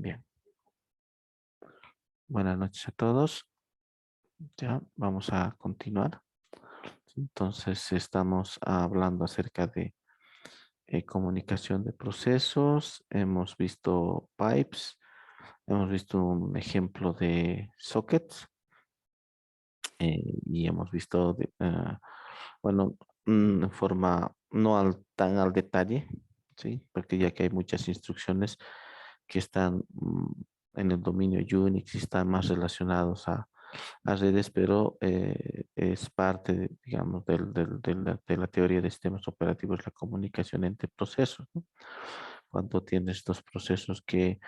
Bien, buenas noches a todos. Ya, vamos a continuar. Entonces, estamos hablando acerca de comunicación de procesos. Hemos visto pipes, hemos visto un ejemplo de sockets y hemos visto, bueno, en forma no tan al detalle, ¿sí? Porque ya que hay muchas instrucciones que están en el dominio Unix y están más relacionados a redes, pero es parte, digamos, de la teoría de sistemas operativos, la comunicación entre procesos, ¿no? Cuando tienes estos procesos que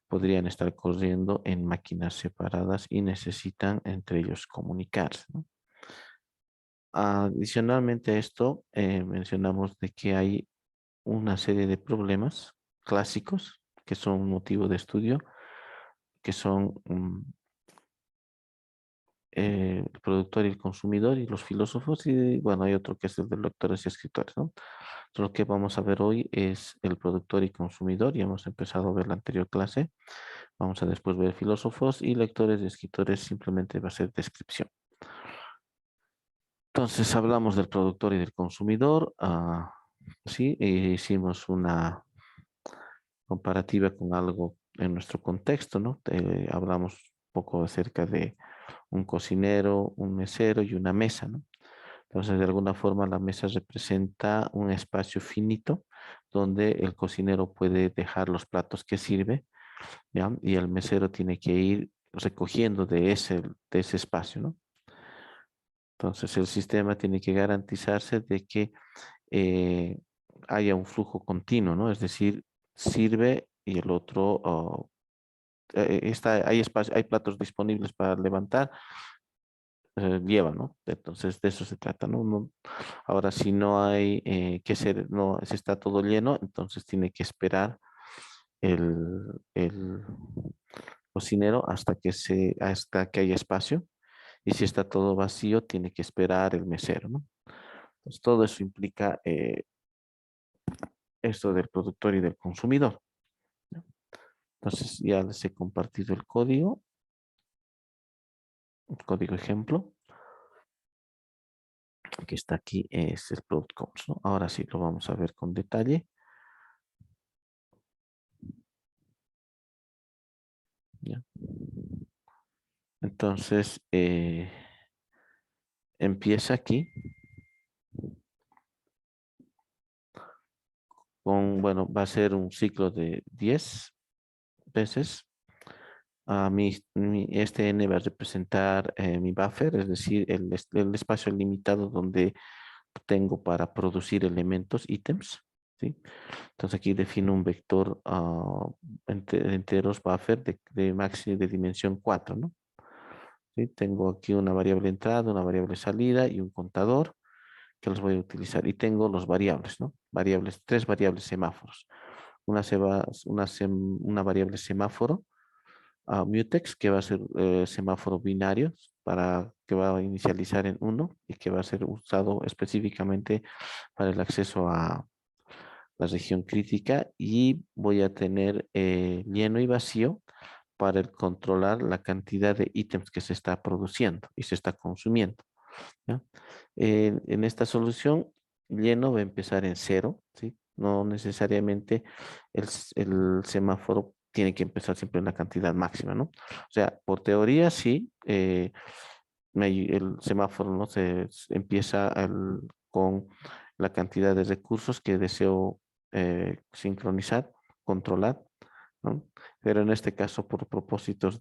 podrían estar corriendo en máquinas separadas y necesitan entre ellos comunicarse, ¿no? Adicionalmente a esto, mencionamos de que hay una serie de problemas clásicos que son motivo de estudio, que son el productor y el consumidor y los filósofos, y bueno, hay otro que es el de lectores y escritores, ¿no? Lo que vamos a ver hoy es el productor y consumidor, y hemos empezado a ver la anterior clase. Vamos a después ver filósofos y lectores y escritores, simplemente va a ser descripción. Entonces hablamos del productor y del consumidor. Sí, hicimos una comparativa con algo en nuestro contexto, ¿no? Hablamos un poco acerca de un cocinero, un mesero y una mesa, ¿no? Entonces, de alguna forma, la mesa representa un espacio finito donde el cocinero puede dejar los platos que sirve, ¿ya? Y el mesero tiene que ir recogiendo de ese espacio, ¿no? Entonces, el sistema tiene que garantizarse de que eh, haya un flujo continuo, ¿no? Es decir, sirve y el otro hay espacio, hay platos disponibles para levantar, lleva, ¿no? Entonces, de eso se trata, ¿no? Ahora, si no hay que ser, no, si está todo lleno, entonces tiene que esperar el cocinero hasta que haya espacio. Y si está todo vacío, tiene que esperar el mesero, ¿no? Entonces, todo eso implica esto del productor y del consumidor, ¿no? Entonces, ya les he compartido el código ejemplo, que está aquí, es el product codes, ¿no? Ahora sí lo vamos a ver con detalle. ¿Ya? Entonces, empieza aquí con, bueno, va a ser un ciclo de 10 veces. Este n va a representar mi buffer, es decir, el espacio limitado donde tengo para producir elementos, ítems, ¿sí? Entonces aquí defino un vector enteros buffer de máximo de dimensión 4, ¿no? ¿Sí? Tengo aquí una variable entrada, una variable salida y un contador que los voy a utilizar. Y tengo los variables, ¿no? Tres variables semáforos. Una variable semáforo, mutex, que va a ser semáforo binario, que va a inicializar en 1 y que va a ser usado específicamente para el acceso a la región crítica. Y voy a tener lleno y vacío para controlar la cantidad de ítems que se está produciendo y se está consumiendo, ¿ya? En esta solución, lleno va a empezar en 0, ¿sí? No necesariamente el semáforo tiene que empezar siempre en la cantidad máxima, ¿no? O sea, por teoría sí, el semáforo, ¿no? Empieza con la cantidad de recursos que deseo sincronizar, controlar, ¿no? Pero en este caso, por propósitos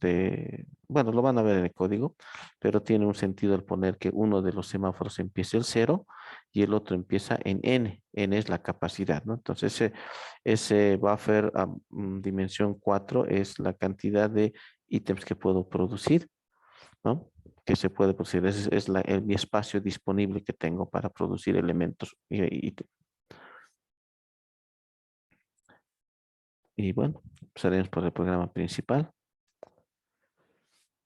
bueno, lo van a ver en el código, pero tiene un sentido el poner que uno de los semáforos empiece el 0 y el otro empieza en n. N es la capacidad, ¿no? Entonces, ese buffer a dimensión 4 es la cantidad de ítems que puedo producir, ¿no? Que se puede producir. Ese es mi espacio disponible que tengo para producir elementos y bueno, empezaremos por el programa principal.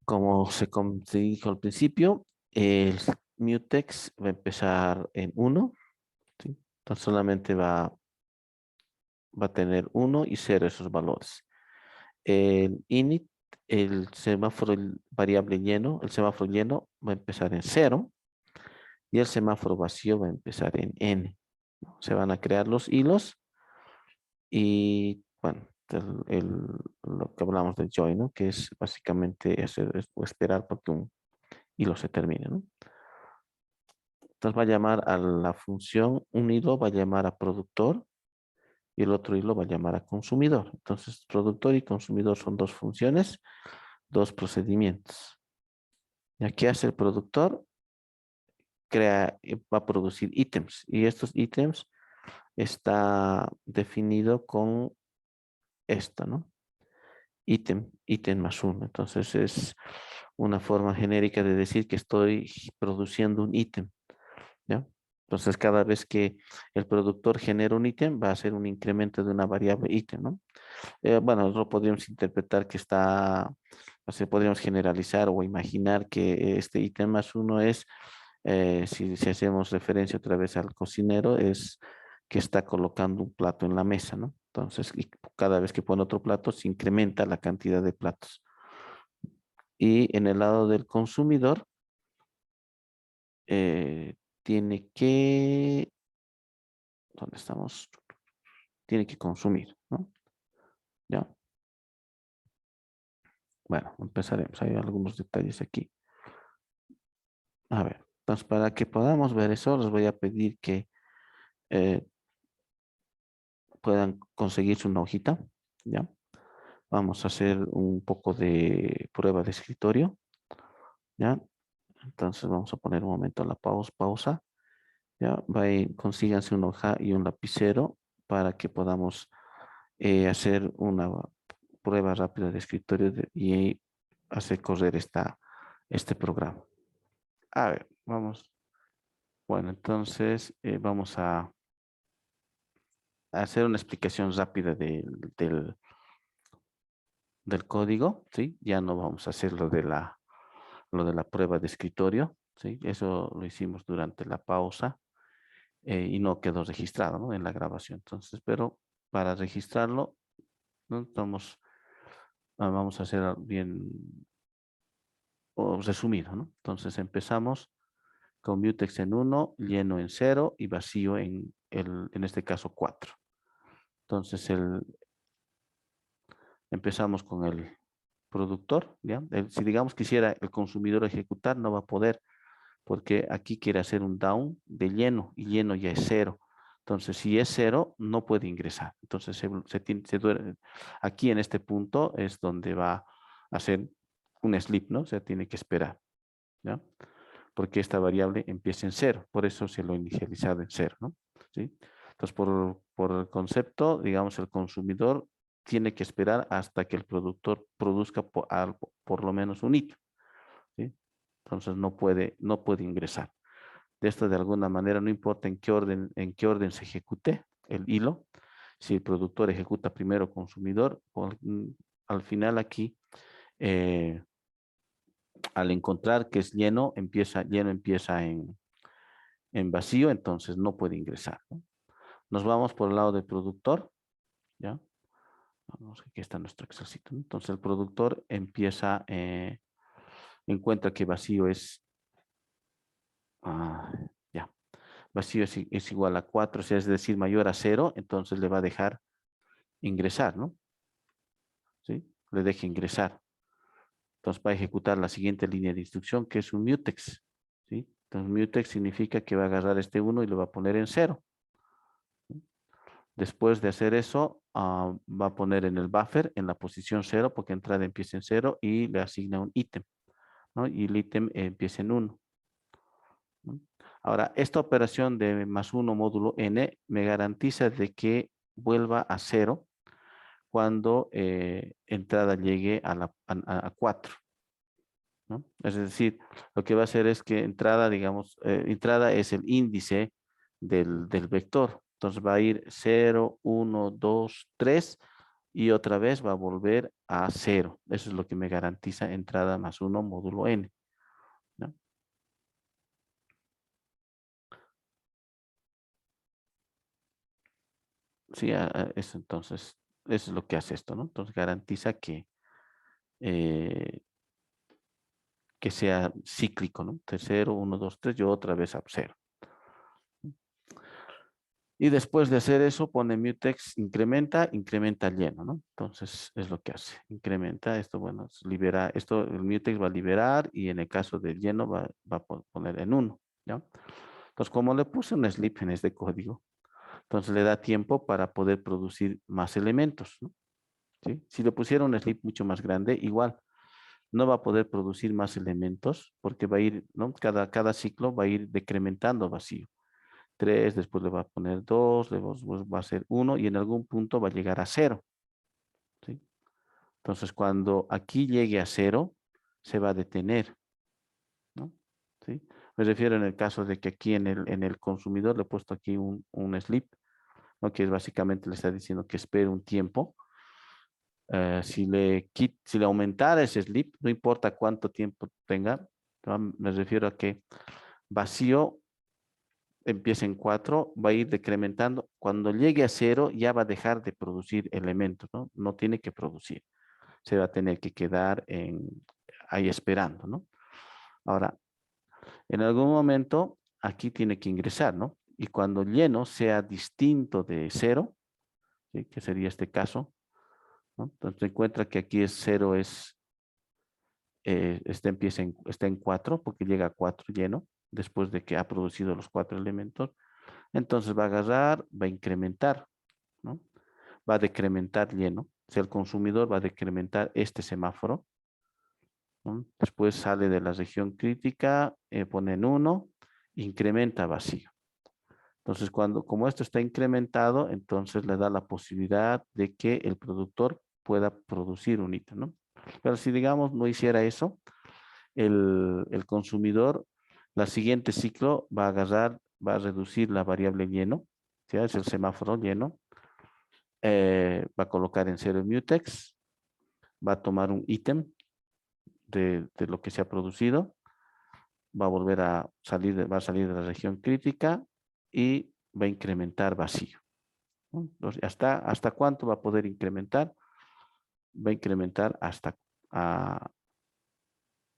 Como se dijo al principio, el mutex va a empezar en 1, ¿sí? Entonces solamente va a tener 1 y 0 esos valores. El init, el semáforo variable lleno, el semáforo lleno va a empezar en 0 y el semáforo vacío va a empezar en n, ¿no? Se van a crear los hilos y, bueno, lo que hablamos del join, ¿no? Que es básicamente o esperar porque un hilo se termine, ¿no? Entonces va a llamar a la función, un hilo va a llamar a productor y el otro hilo va a llamar a consumidor. Entonces, productor y consumidor son dos funciones, dos procedimientos. ¿Y aquí hace el productor? Va a producir ítems y estos ítems está definido con esto, ¿no? Ítem más uno. Entonces es una forma genérica de decir que estoy produciendo un ítem, ¿ya? Entonces cada vez que el productor genera un ítem va a ser un incremento de una variable ítem, ¿no? Bueno, lo podríamos interpretar que está, o sea, podríamos generalizar o imaginar que este ítem más uno es, si hacemos referencia otra vez al cocinero, es que está colocando un plato en la mesa, ¿no? Entonces, y cada vez que pone otro plato, se incrementa la cantidad de platos. Y en el lado del consumidor, tiene que, ¿dónde estamos? Tiene que consumir, ¿no? ¿Ya? Bueno, empezaremos. Hay algunos detalles aquí. A ver, entonces para que podamos ver eso, les voy a pedir que eh, puedan conseguirse una hojita, ¿ya? Vamos a hacer un poco de prueba de escritorio, ¿ya? Entonces vamos a poner un momento la pausa, ¿ya? Consíganse una hoja y un lapicero para que podamos hacer una prueba rápida de escritorio y hacer correr este programa. A ver, vamos. Bueno, entonces vamos a hacer una explicación rápida del código, ¿sí? Ya no vamos a hacer lo de la prueba de escritorio, ¿sí? Eso lo hicimos durante la pausa y no quedó registrado, ¿no? En la grabación. Entonces, pero para registrarlo, ¿no? Vamos a hacer bien o resumido, ¿no? Entonces empezamos con mutex en 1, lleno en 0 y vacío en este caso 4. Entonces empezamos con el productor, ¿ya? Si digamos quisiera el consumidor ejecutar, no va a poder, porque aquí quiere hacer un down de lleno y lleno ya es 0. Entonces, si es 0, no puede ingresar. Entonces, aquí en este punto es donde va a hacer un sleep, ¿no? O sea, tiene que esperar, ¿ya? Porque esta variable empieza en 0, por eso se lo he inicializado en 0, ¿no? ¿Sí? Entonces, por el concepto, digamos, el consumidor tiene que esperar hasta que el productor produzca por lo menos un hito, ¿sí? Entonces no puede ingresar. De esto de alguna manera, no importa en qué orden se ejecute el hilo, si el productor ejecuta primero consumidor, al final aquí, al encontrar que es lleno empieza en vacío, entonces no puede ingresar, ¿no? Nos vamos por el lado del productor, ¿ya? Vamos, aquí está nuestro Excelcito, ¿no? Entonces el productor encuentra que vacío es, ya, vacío es igual a 4, o sea, es decir, mayor a 0, entonces le va a dejar ingresar, ¿no? ¿Sí? Le deja ingresar. Entonces va a ejecutar la siguiente línea de instrucción, que es un mutex, ¿sí? Entonces mutex significa que va a agarrar este 1 y lo va a poner en 0. Después de hacer eso, va a poner en el buffer en la posición 0, porque entrada empieza en 0 y le asigna un ítem, ¿no? Y el ítem empieza en 1, ¿no? Ahora, esta operación de más 1 módulo n me garantiza de que vuelva a 0 cuando entrada llegue a 4, ¿no? Es decir, lo que va a hacer es que entrada, digamos, entrada es el índice del vector. Entonces va a ir 0, 1, 2, 3 y otra vez va a volver a 0. Eso es lo que me garantiza entrada más 1 módulo n, ¿no? Sí, eso entonces. Eso es lo que hace esto, ¿no? Entonces garantiza eh, que sea cíclico, ¿no? De 0, 1, 2, 3, y otra vez a 0. Y después de hacer eso, pone mutex, incrementa lleno, ¿no? Entonces es lo que hace. Incrementa esto, bueno, libera, esto el mutex va a liberar y en el caso del lleno va a poner en 1, ¿ya? Entonces, como le puse un sleep en este código, entonces le da tiempo para poder producir más elementos, ¿no? ¿Sí? Si le pusiera un sleep mucho más grande, igual no va a poder producir más elementos porque va a ir, ¿no? Cada ciclo va a ir decrementando vacío. 3, después le va a poner 2, después va a ser 1 y en algún punto va a llegar a 0. ¿Sí? Entonces, cuando aquí llegue a 0, se va a detener, ¿no? ¿Sí? Me refiero en el caso de que aquí en el consumidor le he puesto aquí un sleep, ¿no? Que es básicamente le está diciendo que espere un tiempo. Si le aumentara ese sleep, no importa cuánto tiempo tenga, ¿no? Me refiero a que vacío empieza en 4, va a ir decrementando. Cuando llegue a 0, ya va a dejar de producir elementos, ¿no? No tiene que producir. Se va a tener que quedar ahí esperando, ¿no? Ahora, en algún momento, aquí tiene que ingresar, ¿no? Y cuando lleno sea distinto de 0, ¿sí? Que sería este caso, ¿no? Entonces encuentra que aquí es 0, está en 4, porque llega a 4 lleno, después de que ha producido los 4 elementos. Entonces va a agarrar, va a incrementar, ¿no? Va a decrementar lleno. O sea, el consumidor va a decrementar este semáforo, ¿no? Después sale de la región crítica, pone en 1, incrementa vacío. Entonces, como esto está incrementado, entonces le da la posibilidad de que el productor pueda producir un ítem, ¿no? Pero si, digamos, no hiciera eso, el consumidor, la siguiente ciclo va a agarrar, va a reducir la variable lleno, ¿sí? Es el semáforo lleno, va a colocar en 0 el mutex, va a tomar un ítem de lo que se ha producido, va a volver a salir, va a salir de la región crítica y va a incrementar vacío, ¿no? Entonces, ¿hasta cuánto va a poder incrementar? Va a incrementar a-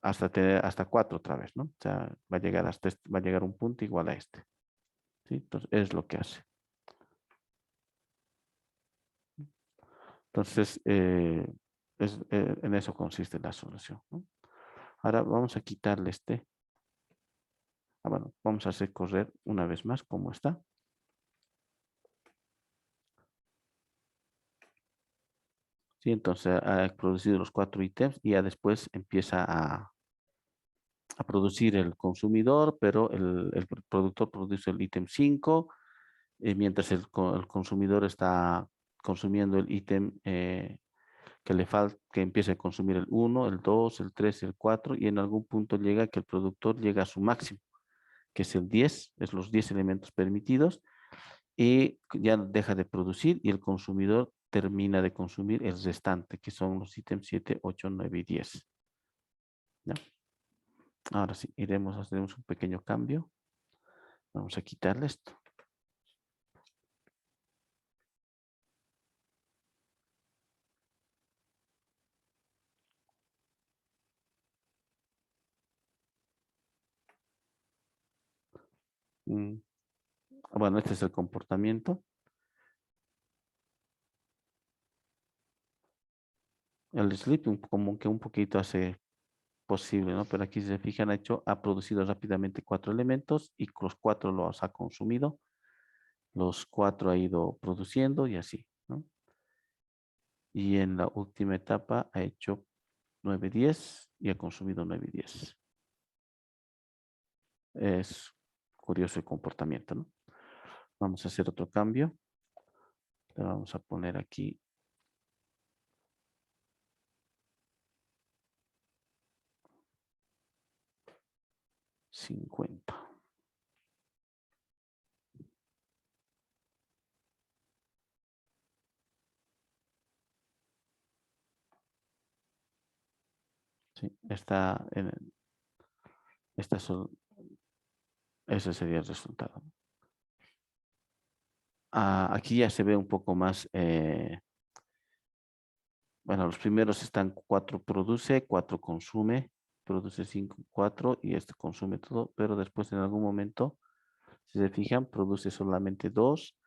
hasta 4 otra vez, ¿no? O sea, va a llegar va a llegar un punto igual a este, ¿sí? Entonces, es lo que hace. Entonces, en eso consiste la solución, ¿no? Ahora vamos a quitarle este. Bueno, vamos a hacer correr una vez más como está. Sí, entonces ha producido los 4 ítems y ya después empieza a producir el consumidor, pero el productor produce el ítem 5, mientras el consumidor está consumiendo el ítem que le falta, que empiece a consumir el 1, el 2, el 3, el 4 y en algún punto llega que el productor llega a su máximo, que es el 10, es los 10 elementos permitidos y ya deja de producir y el consumidor termina de consumir el restante, que son los ítems 7, 8, 9 y 10. ¿Ya? Ahora sí, haremos un pequeño cambio. Vamos a quitarle esto. Mm, Bueno, este es el comportamiento. El sleep como que un poquito hace posible, ¿no? Pero aquí si se fijan, ha producido rápidamente 4 elementos y los 4 los ha consumido. Los 4 ha ido produciendo y así, ¿no? Y en la última etapa ha hecho 9, 10 y ha consumido 9 y 10. Es curioso el comportamiento, ¿no? Vamos a hacer otro cambio. Le vamos a poner aquí 50. Sí, esta ese sería el resultado. Aquí ya se ve un poco más Bueno, los primeros están 4 produce, 4 consume, produce 5, 4 y este consume todo, pero después en algún momento, si se fijan, produce solamente 2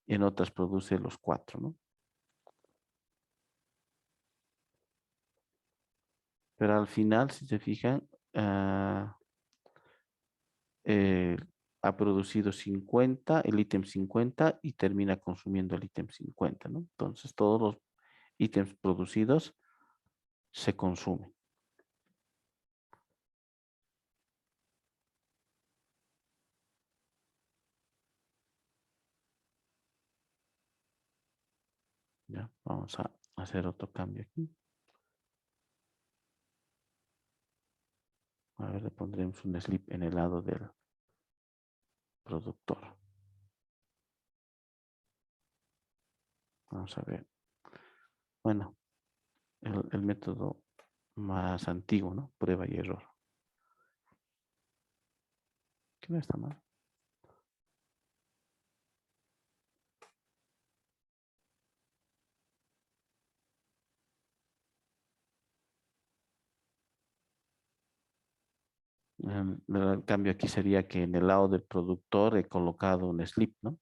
y en otras produce los 4, ¿no? Pero al final, si se fijan, ah, eh, ha producido 50, el ítem 50 y termina consumiendo el ítem 50, ¿no? Entonces todos los ítems producidos se consumen. Ya, vamos a hacer otro cambio aquí. A ver, le pondremos un sleep en el lado del productor. Vamos a ver. Bueno, el método más antiguo, ¿no? Prueba y error. Que no está mal. El cambio aquí sería que en el lado del productor he colocado un sleep, ¿no?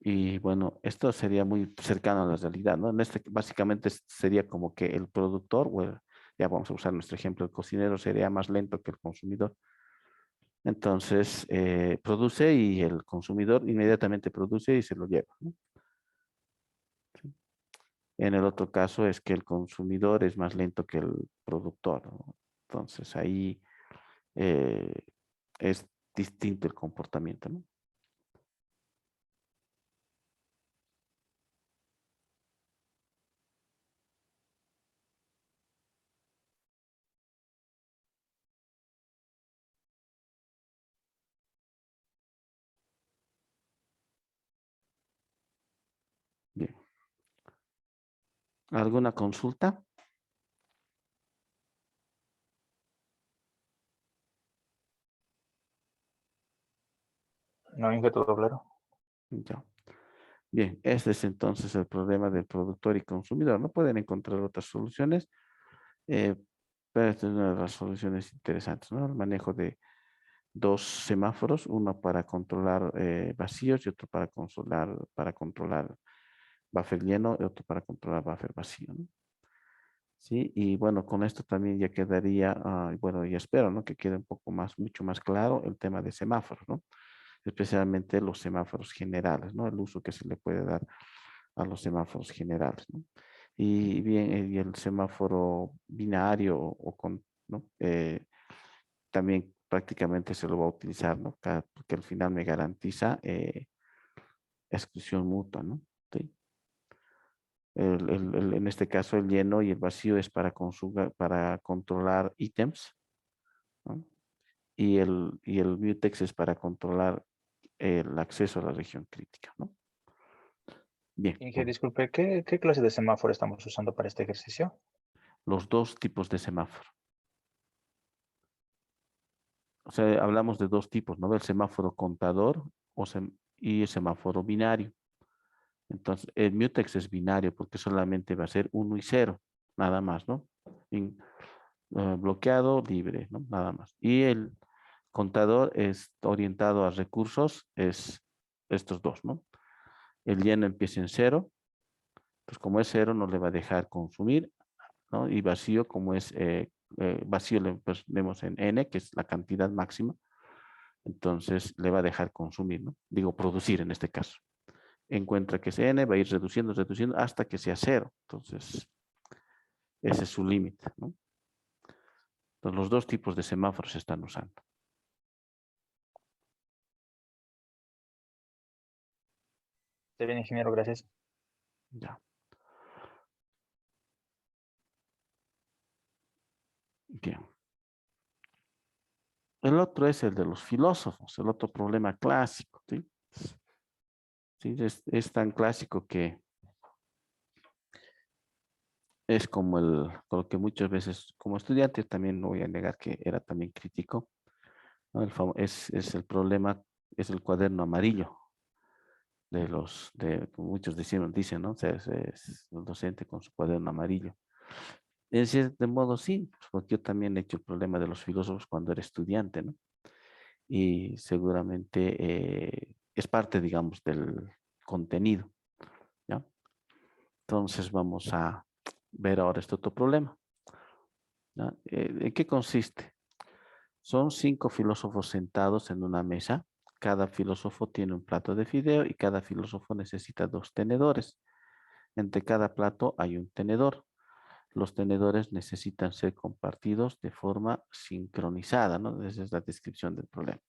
Y bueno, esto sería muy cercano a la realidad, ¿no? En este básicamente sería como que el productor, ya vamos a usar nuestro ejemplo, el cocinero sería más lento que el consumidor. Entonces, produce y el consumidor inmediatamente produce y se lo lleva, ¿no? En el otro caso es que el consumidor es más lento que el productor, ¿no? Entonces, ahí eh, es distinto el comportamiento, ¿no? Bien. ¿Alguna consulta? No, Inge, todo claro. Ya. Bien, este es entonces el problema del productor y consumidor. No pueden encontrar otras soluciones, eh, pero esta es una de las soluciones interesantes, ¿no? El manejo de dos semáforos, uno para controlar vacíos y otro para controlar buffer lleno y otro para controlar buffer vacío, ¿no? Sí, y bueno, con esto también ya quedaría, bueno, y espero, ¿no? Que quede un poco más, mucho más claro el tema de semáforos, ¿no? Especialmente los semáforos generales, ¿no? El uso que se le puede dar a los semáforos generales, ¿no? Y bien, y el semáforo binario ¿no? También prácticamente se lo va a utilizar, ¿no? Porque al final me garantiza exclusión mutua, ¿no? Sí. En este caso, el lleno y el vacío es para controlar ítems, ¿no? Y el mutex es para controlar el acceso a la región crítica, ¿no? Bien, Inge, disculpe, ¿qué clase de semáforo estamos usando para este ejercicio? los dos tipos de semáforo. O sea, hablamos de dos tipos, ¿no? El semáforo contador y el semáforo binario. Entonces, el mutex es binario porque solamente va a ser 1 y 0, nada más, ¿no? Bloqueado, libre, ¿no? Nada más. Y el contador es orientado a recursos, es estos dos, ¿no? El lleno empieza en 0, pues como es 0 no le va a dejar consumir, ¿no? Y vacío, como es vacío, le ponemos en n, que es la cantidad máxima, entonces le va a dejar consumir, ¿no? Digo, producir en este caso. Encuentra que es n, va a ir reduciendo, reduciendo hasta que sea 0. Entonces, ese es su límite, ¿no? Entonces, los dos tipos de semáforos se están usando. Está bien, ingeniero, gracias. Ya. Bien. El otro es el de los filósofos, el otro problema clásico, ¿sí? Sí, es tan clásico que es como lo que muchas veces, como estudiante también no voy a negar que era también crítico, ¿no? Es el problema, es el cuaderno amarillo como muchos dicen, ¿no? O sea, es el docente con su cuaderno amarillo. En cierto modo sí, pues, porque yo también he hecho el problema de los filósofos cuando era estudiante, ¿no? Y seguramente es parte, digamos, del contenido, ¿ya? Entonces vamos a ver ahora este otro problema, ¿ya? ¿En qué consiste? Son 5 filósofos sentados en una mesa. Cada filósofo tiene un plato de fideo y cada filósofo necesita 2 tenedores. Entre cada plato hay un tenedor. Los tenedores necesitan ser compartidos de forma sincronizada, ¿no? Esa es la descripción del problema.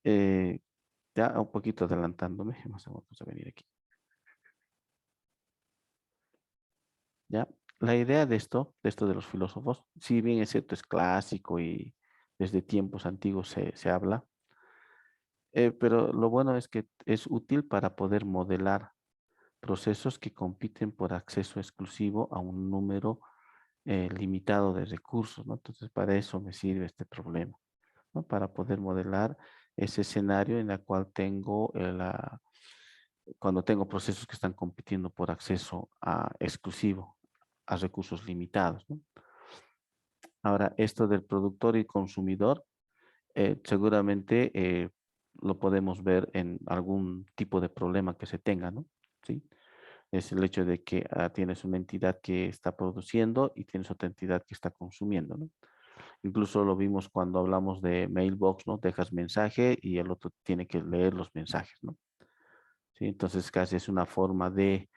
Eh, ya un poquito adelantándome, vamos a venir aquí. ¿Ya? La idea de esto de los filósofos, si bien es cierto, es clásico y desde tiempos antiguos se habla, pero lo bueno es que es útil para poder modelar procesos que compiten por acceso exclusivo a un número limitado de recursos, ¿no? Entonces, para eso me sirve este problema, ¿no? Para poder modelar ese escenario en el cual tengo cuando tengo procesos que están compitiendo por acceso exclusivo a recursos limitados, ¿no? Ahora, esto del productor y consumidor, seguramente lo podemos ver en algún tipo de problema que se tenga, ¿no? ¿Sí? Es el hecho de que tienes una entidad que está produciendo y tienes otra entidad que está consumiendo, ¿no? Incluso lo vimos cuando hablamos de mailbox, ¿no? Dejas mensaje y el otro tiene que leer los mensajes, ¿no? ¿Sí? Entonces casi es una forma de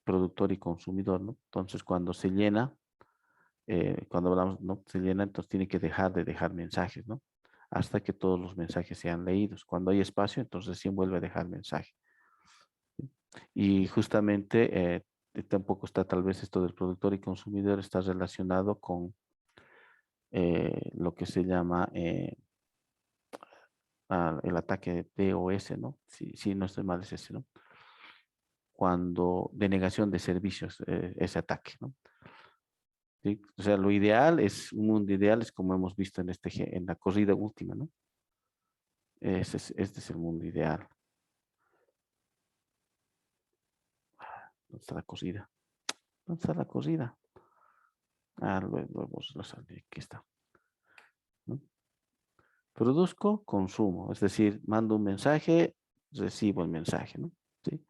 productor y consumidor, ¿no? Entonces cuando se llena, cuando hablamos, ¿no? Se llena, entonces tiene que dejar de dejar mensajes, ¿no? Hasta que todos los mensajes sean leídos. Cuando hay espacio, entonces recién vuelve a dejar mensaje. Y justamente tampoco está tal vez esto del productor y consumidor está relacionado con lo que se llama el ataque de DOS, ¿no? Si no estoy mal es ese, ¿no? Cuando denegación de servicios, ese ataque, ¿no? ¿Sí? O sea, lo ideal es, un mundo ideal es como hemos visto en, en la corrida última, ¿no? Este es el mundo ideal. ¿Dónde está la corrida? ¿Dónde está la corrida? Luego lo saldré. Aquí está, ¿no? Produzco, consumo, es decir, mando un mensaje, recibo el mensaje, ¿no? ¿Sí?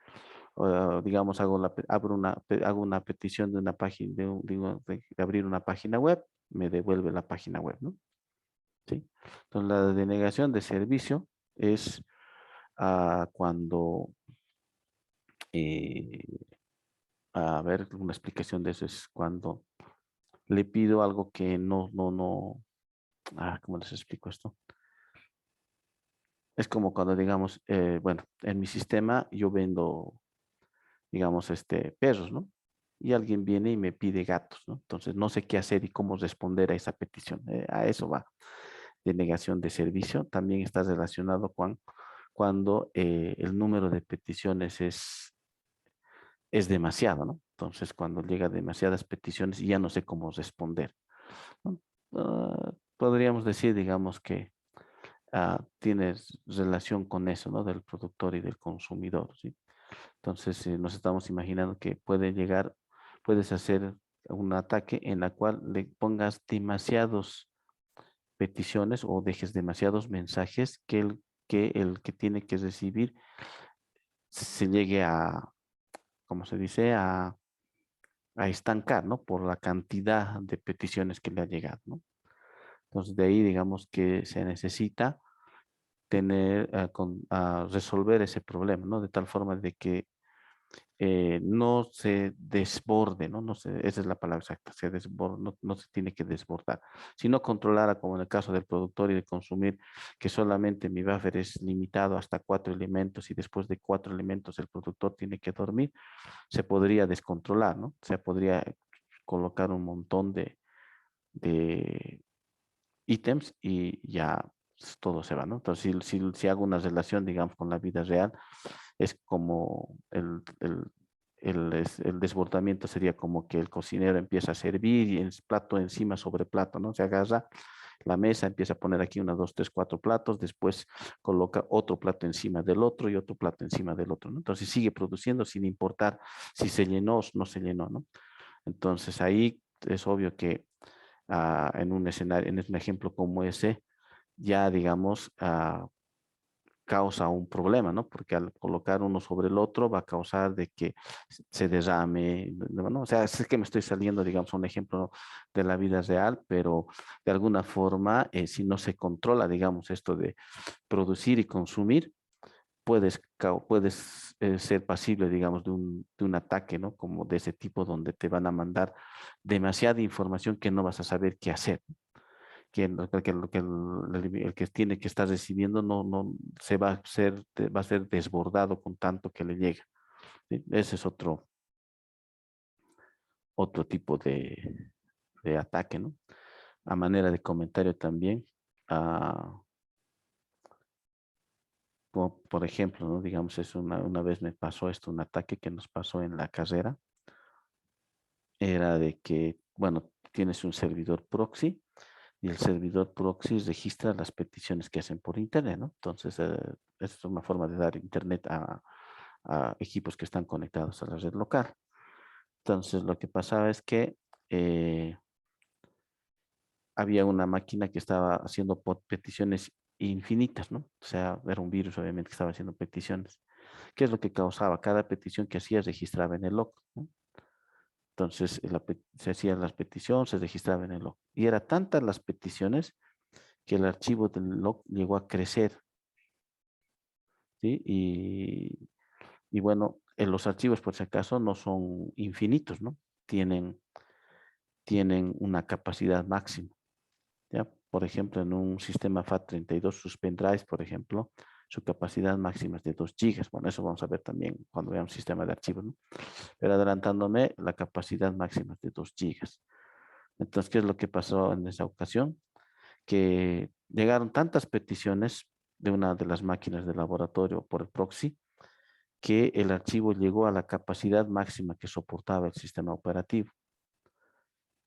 O, digamos, hago una petición de una página, de abrir una página web, me devuelve la página web, ¿no? ¿Sí? Entonces, la denegación de servicio es cuando, eh, a ver, una explicación de eso es cuando le pido algo que ¿cómo les explico esto? Es como cuando, digamos, bueno, en mi sistema yo vendo, digamos, perros, ¿no? Y alguien viene y me pide gatos, ¿no? Entonces no sé qué hacer y cómo responder a esa petición. A eso va. Denegación de servicio también está relacionado con cuando el número de peticiones es demasiado, ¿no? Entonces cuando llega demasiadas peticiones y ya no sé cómo responder, ¿no? Podríamos decir, digamos, que tienes relación con eso, ¿no? Del productor y del consumidor, ¿sí? Entonces nos estamos imaginando que puedes hacer un ataque en la cual le pongas demasiados peticiones o dejes demasiados mensajes que el que tiene que recibir se llegue como se dice, a estancar, ¿no? Por la cantidad de peticiones que le ha llegado, ¿no? Entonces de ahí digamos que se necesita resolver ese problema, ¿no? De tal forma de que no se desborde, ¿no? No se, esa es la palabra exacta, no se tiene que desbordar, sino controlar, como en el caso del productor y de consumir, que solamente mi buffer es limitado hasta 4 elementos y después de 4 elementos el productor tiene que dormir, se podría descontrolar, ¿no? Se podría colocar un montón de ítems y ya todo se va, ¿no? Entonces, si hago una relación, digamos, con la vida real, es como el desbordamiento sería como que el cocinero empieza a servir y es plato encima sobre plato, ¿no? Se agarra la mesa, empieza a poner aquí 1, 2, 3, 4 platos, después coloca otro plato encima del otro y otro plato encima del otro, ¿no? Entonces sigue produciendo sin importar si se llenó o no se llenó, ¿no? Entonces ahí es obvio que en un escenario, en un ejemplo como ese, ya digamos, causa un problema, ¿no? Porque al colocar uno sobre el otro va a causar de que se derrame, ¿no? O sea, sé que me estoy saliendo, digamos, un ejemplo de la vida real, pero de alguna forma, si no se controla, digamos, esto de producir y consumir, puedes ser pasible, digamos, de un ataque, ¿no? Como de ese tipo donde te van a mandar demasiada información que no vas a saber qué hacer, el que tiene que estar recibiendo no se va a ser desbordado con tanto que le llega. ¿Sí? Ese es otro tipo de ataque, ¿no? A manera de comentario también, por ejemplo, ¿no? Digamos, una vez me pasó esto, un ataque que nos pasó en la carrera, era de que, bueno, tienes un servidor proxy y el servidor proxy registra las peticiones que hacen por internet, ¿no? Entonces, es una forma de dar internet a equipos que están conectados a la red local. Entonces, lo que pasaba es que eh, había una máquina que estaba haciendo peticiones infinitas, ¿no? O sea, era un virus, obviamente, que estaba haciendo peticiones. ¿Qué es lo que causaba? Cada petición que hacía registraba en el log, ¿no? Entonces, se hacían las peticiones, se registraba en el log. Y era tantas las peticiones que el archivo del log llegó a crecer, ¿sí? Y bueno, los archivos, por si acaso, no son infinitos, ¿no? Tienen, tienen una capacidad máxima, ¿ya? Por ejemplo, en un sistema FAT32, sus pendrives, por ejemplo, su capacidad máxima es de 2 gigas. Bueno, eso vamos a ver también cuando veamos sistema de archivos, ¿no? Pero adelantándome, la capacidad máxima es de 2 gigas. Entonces, ¿qué es lo que pasó en esa ocasión? Que llegaron tantas peticiones de una de las máquinas de laboratorio por el proxy que el archivo llegó a la capacidad máxima que soportaba el sistema operativo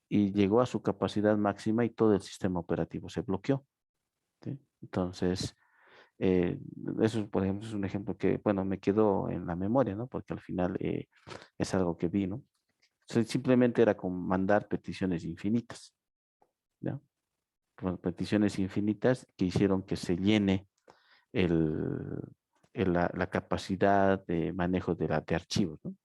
y llegó a su capacidad máxima y todo el sistema operativo se bloqueó, ¿sí? Entonces, eh, eso, por ejemplo, es un ejemplo que, bueno, me quedó en la memoria, ¿no? Porque al final es algo que vi, ¿no? O sea, simplemente era como mandar peticiones infinitas, ¿no? Peticiones infinitas que hicieron que se llene el, la capacidad de manejo de archivos, ¿no?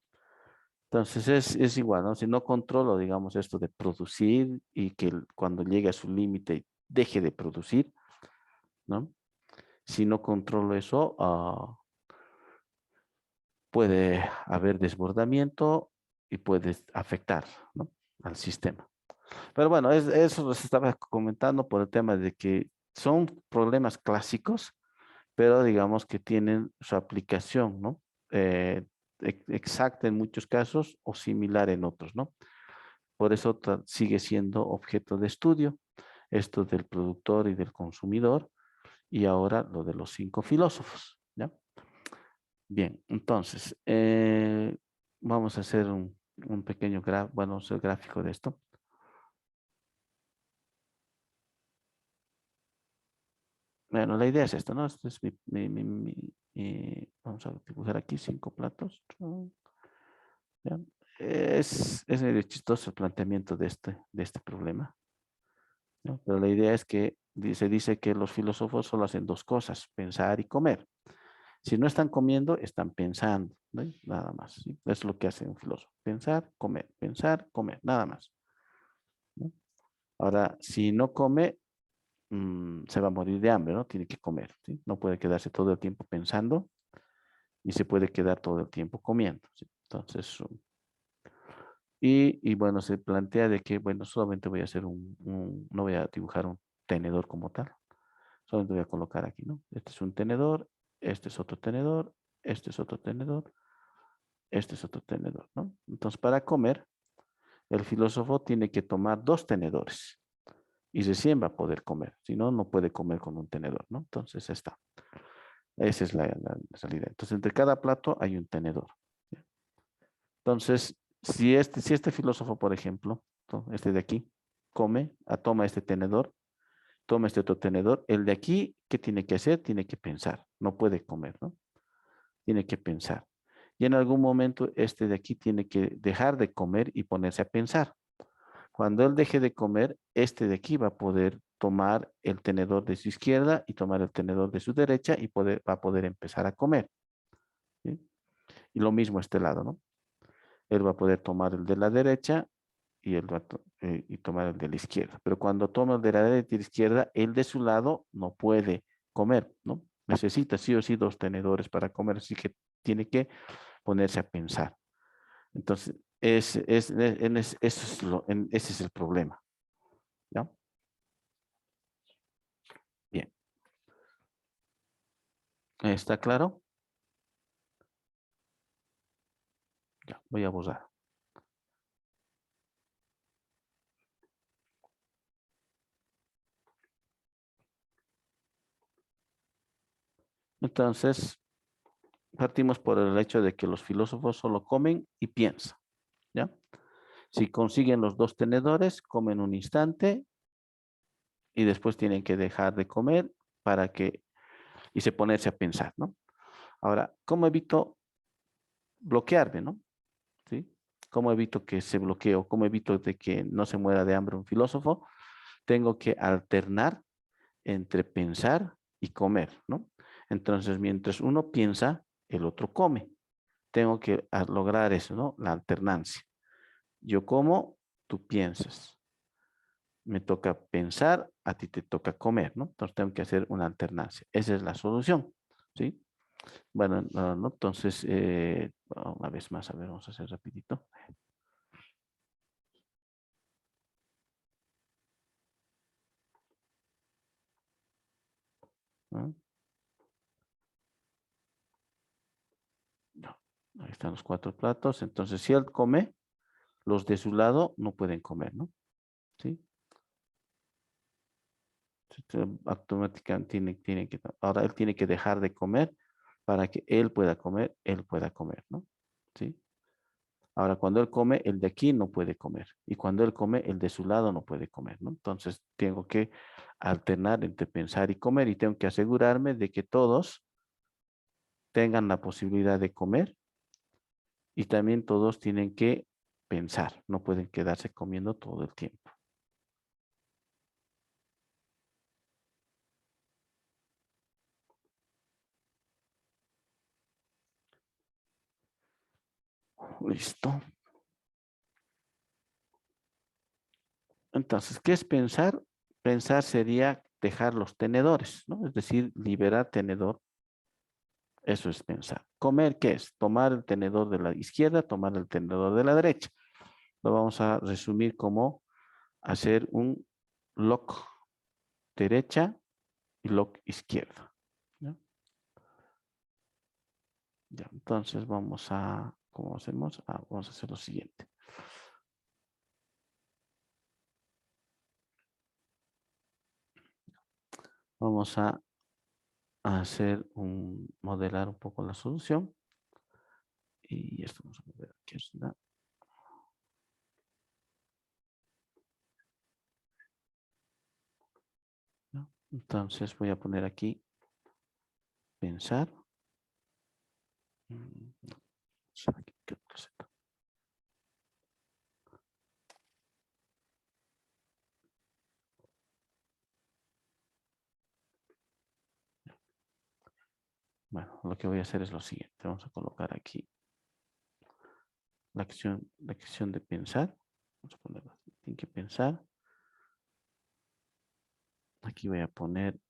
Entonces es igual, ¿no? Si no controlo, digamos, esto de producir y que cuando llegue a su límite deje de producir, ¿no? Si no controlo eso, puede haber desbordamiento y puede afectar, ¿no? Al sistema. Pero bueno, eso les estaba comentando por el tema de que son problemas clásicos, pero digamos que tienen su aplicación, ¿no? Exacta en muchos casos o similar en otros, ¿no? Por eso sigue siendo objeto de estudio, esto del productor y del consumidor, y ahora lo de los 5 filósofos, ¿ya? Bien, entonces, vamos a hacer un pequeño bueno, el gráfico de esto. Bueno, la idea es esto, ¿no? Este es vamos a dibujar aquí 5 platos. ¿Ya? Es medio chistoso el planteamiento de este problema, ¿no? Pero la idea es que se dice que los filósofos solo hacen 2 cosas, pensar y comer. Si no están comiendo, están pensando, ¿no? Nada más, ¿sí? Es lo que hace un filósofo, pensar, comer, nada más, ¿no? Ahora, si no come, se va a morir de hambre, ¿no? Tiene que comer, ¿sí? No puede quedarse todo el tiempo pensando y se puede quedar todo el tiempo comiendo, ¿sí? Entonces, y bueno, se plantea de que, bueno, solamente voy a hacer no voy a dibujar un tenedor como tal, solamente voy a colocar aquí, ¿no? Este es un tenedor, este es otro tenedor, este es otro tenedor, este es otro tenedor, ¿no? Entonces, para comer, el filósofo tiene que tomar 2 tenedores y recién va a poder comer, si no, no puede comer con un tenedor, ¿no? Entonces, está. Esa es la salida. Entonces, entre cada plato hay un tenedor. Entonces, si este filósofo, por ejemplo, este de aquí, toma este tenedor, toma este otro tenedor, el de aquí, ¿qué tiene que hacer? Tiene que pensar, no puede comer, ¿no? Tiene que pensar. Y en algún momento este de aquí tiene que dejar de comer y ponerse a pensar. Cuando él deje de comer, este de aquí va a poder tomar el tenedor de su izquierda y tomar el tenedor de su derecha y va a poder empezar a comer. ¿Sí? Y lo mismo este lado, ¿no? Él va a poder tomar el de la derecha y él y tomar el de la izquierda. Pero cuando toma el de la derecha y la izquierda, él de su lado no puede comer, ¿no? Necesita sí o sí dos tenedores para comer, así que tiene que ponerse a pensar. Entonces, ese es el problema. ¿Ya? Bien. ¿Está claro? Ya, voy a borrar. Entonces, partimos por el hecho de que los filósofos solo comen y piensan. ¿Ya? Si consiguen los dos tenedores, comen un instante y después tienen que dejar de comer y se ponerse a pensar, ¿no? Ahora, ¿cómo evito bloquearme, ¿no? ¿Sí? ¿Cómo evito que se bloquee o cómo evito de que no se muera de hambre un filósofo? Tengo que alternar entre pensar y comer, ¿no? Entonces, mientras uno piensa, el otro come. Tengo que lograr eso, ¿no? La alternancia. Yo como, tú piensas. Me toca pensar, a ti te toca comer, ¿no? Entonces tengo que hacer una alternancia. Esa es la solución, ¿sí? Bueno, no, entonces, una vez más, a ver, vamos a hacer rapidito. ¿No? No, ahí están los cuatro platos. Entonces, si él come, los de su lado no pueden comer, ¿no? ¿Sí? Automáticamente ahora él tiene que dejar de comer para que él pueda comer, ¿no? ¿Sí? Ahora, cuando él come, el de aquí no puede comer. Y cuando él come, el de su lado no puede comer, ¿no? Entonces, tengo que alternar entre pensar y comer y tengo que asegurarme de que todos tengan la posibilidad de comer y también todos tienen que pensar. No pueden quedarse comiendo todo el tiempo. Listo. Entonces, ¿qué es pensar? Pensar sería dejar los tenedores, ¿no? Es decir, liberar tenedor. Eso es pensar. Comer, ¿qué es? Tomar el tenedor de la izquierda, tomar el tenedor de la derecha. Lo vamos a resumir como hacer un lock derecha y lock izquierda. ¿Ya? Ya, entonces ¿cómo hacemos? Vamos a hacer lo siguiente. Vamos a modelar un poco la solución. Y esto vamos a ver aquí. ¿No? Entonces voy a poner aquí pensar. No, ¿qué receta? Bueno, lo que voy a hacer es lo siguiente. Vamos a colocar aquí la acción de pensar. Vamos a ponerlo así. Tiene que pensar. Aquí voy a poner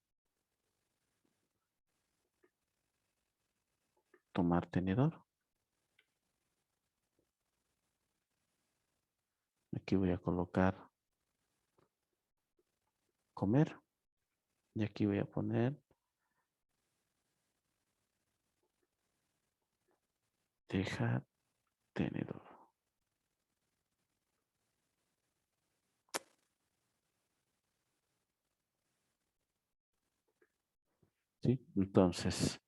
tomar tenedor. Aquí voy a colocar comer. Y aquí voy a poner dejar tenedor. ¿Sí? Entonces,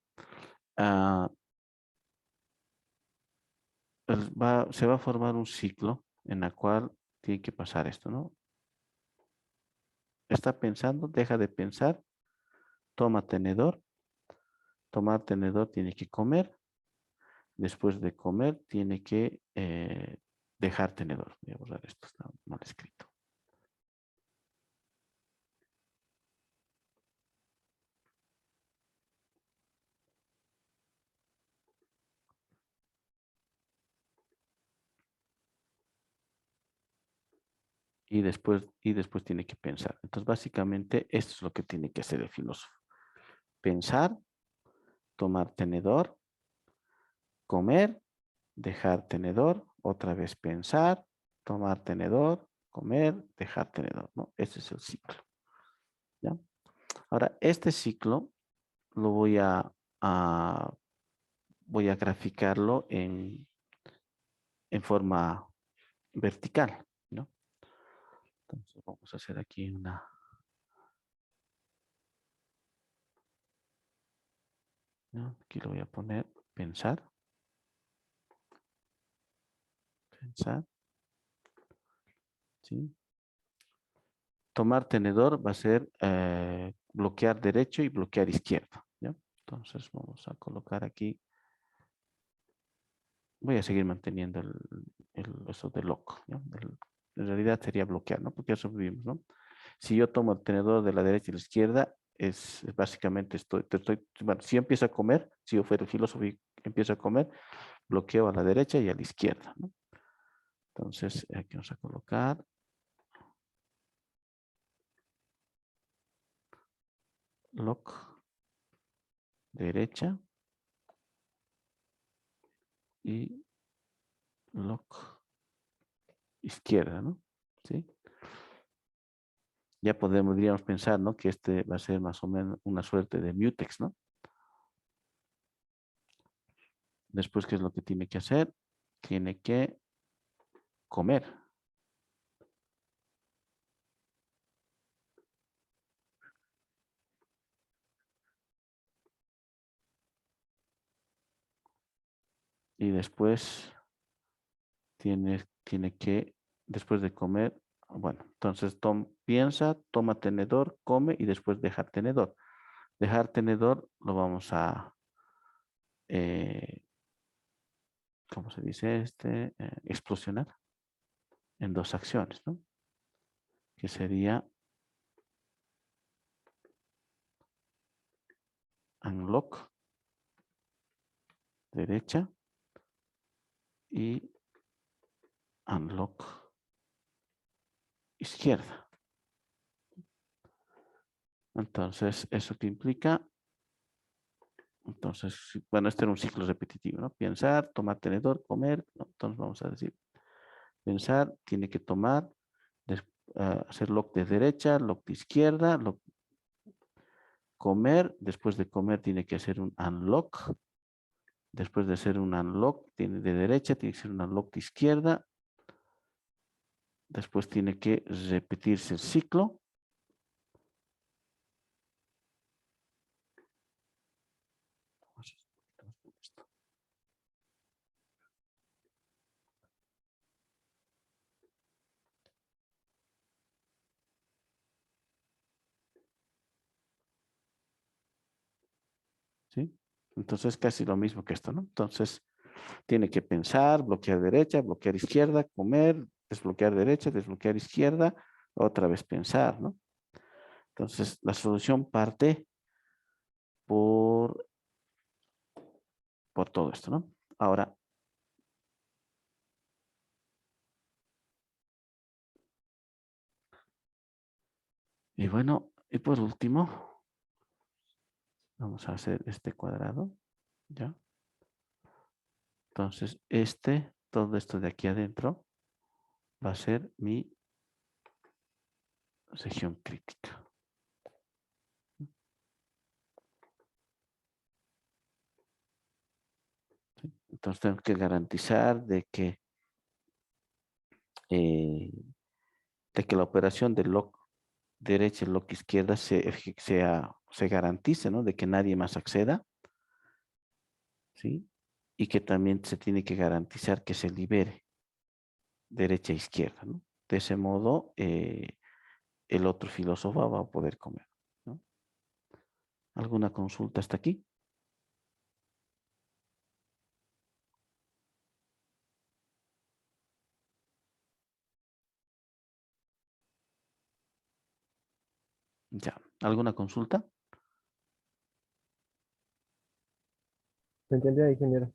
ah, se va a formar un ciclo en el cual tiene que pasar esto, ¿no? Está pensando, deja de pensar, toma tenedor, tomar tenedor tiene que comer, después de comer tiene que dejar tenedor. Voy a borrar esto, está mal escrito. Y después tiene que pensar. Entonces, básicamente, esto es lo que tiene que hacer el filósofo. Pensar, tomar tenedor, comer, dejar tenedor, otra vez pensar, tomar tenedor, comer, dejar tenedor, ¿no? Ese es el ciclo, ¿ya? Ahora, este ciclo lo voy a graficarlo en forma vertical, ¿no? Entonces, vamos a hacer aquí ¿no? Aquí lo voy a poner pensar, pensar, ¿sí? Tomar tenedor va a ser bloquear derecho y bloquear izquierdo, ¿ya? Entonces vamos a colocar aquí, voy a seguir manteniendo eso de lock, ¿no? En realidad sería bloquear, ¿no? Porque eso vivimos, ¿no? Si yo tomo el tenedor de la derecha y la izquierda, es básicamente bueno, si yo empiezo a comer, si yo fuera el filósofo y empiezo a comer, bloqueo a la derecha y a la izquierda, ¿no? Entonces aquí vamos a colocar lock derecha y lock izquierda, ¿no? ¿Sí? Ya podríamos pensar, ¿no? Que este va a ser más o menos una suerte de mutex, ¿no? Después, ¿qué es lo que tiene que hacer? Tiene que comer. Y después tiene que, después de comer, bueno, entonces piensa, toma tenedor, come y después dejar tenedor. Dejar tenedor lo vamos a, eh, ¿cómo se dice? Explosionar en dos acciones, ¿no? Que sería unlock derecha y unlock izquierda. Entonces, ¿eso qué implica? Entonces, bueno, este era un ciclo repetitivo, ¿no? Pensar, tomar tenedor, comer, ¿no? Entonces vamos a decir, pensar, tiene que tomar, hacer lock de derecha, lock de izquierda, comer, después de comer tiene que hacer un unlock, después de hacer un unlock tiene de derecha, tiene que hacer un unlock de izquierda, después tiene que repetirse el ciclo. ¿Sí? Entonces casi lo mismo que esto, ¿no? Entonces tiene que pensar, bloquear derecha, bloquear izquierda, comer, desbloquear derecha, desbloquear izquierda, otra vez pensar, ¿no? Entonces la solución parte por, por todo esto, ¿no? Ahora, y bueno, y por último, vamos a hacer este cuadrado, ¿ya? Entonces, todo esto de aquí adentro va a ser mi región crítica. ¿Sí? Entonces, tengo que garantizar eh, de que la operación de lock derecha y lock izquierda se garantice, ¿no? De que nadie más acceda, ¿sí? y que también se tiene que garantizar que se libere derecha e izquierda, ¿no? De ese modo, el otro filósofo va a poder comer, ¿no? ¿Alguna consulta hasta aquí? Ya. ¿Alguna consulta? ¿Se entiende, ingeniero?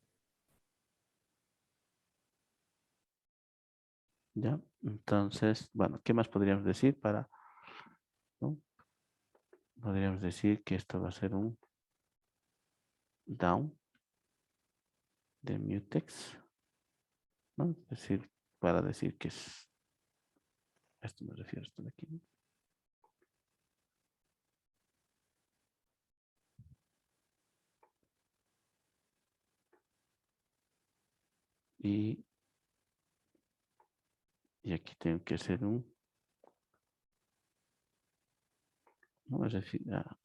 Ya. Entonces, bueno, ¿qué más podríamos decir para, ¿no? Podríamos decir que esto va a ser un down de mutex, ¿no? Es decir, para decir que es, a esto me refiero, esto de aquí, ¿no? Y, y aquí tengo que hacer un, ¿no? Es decir, una-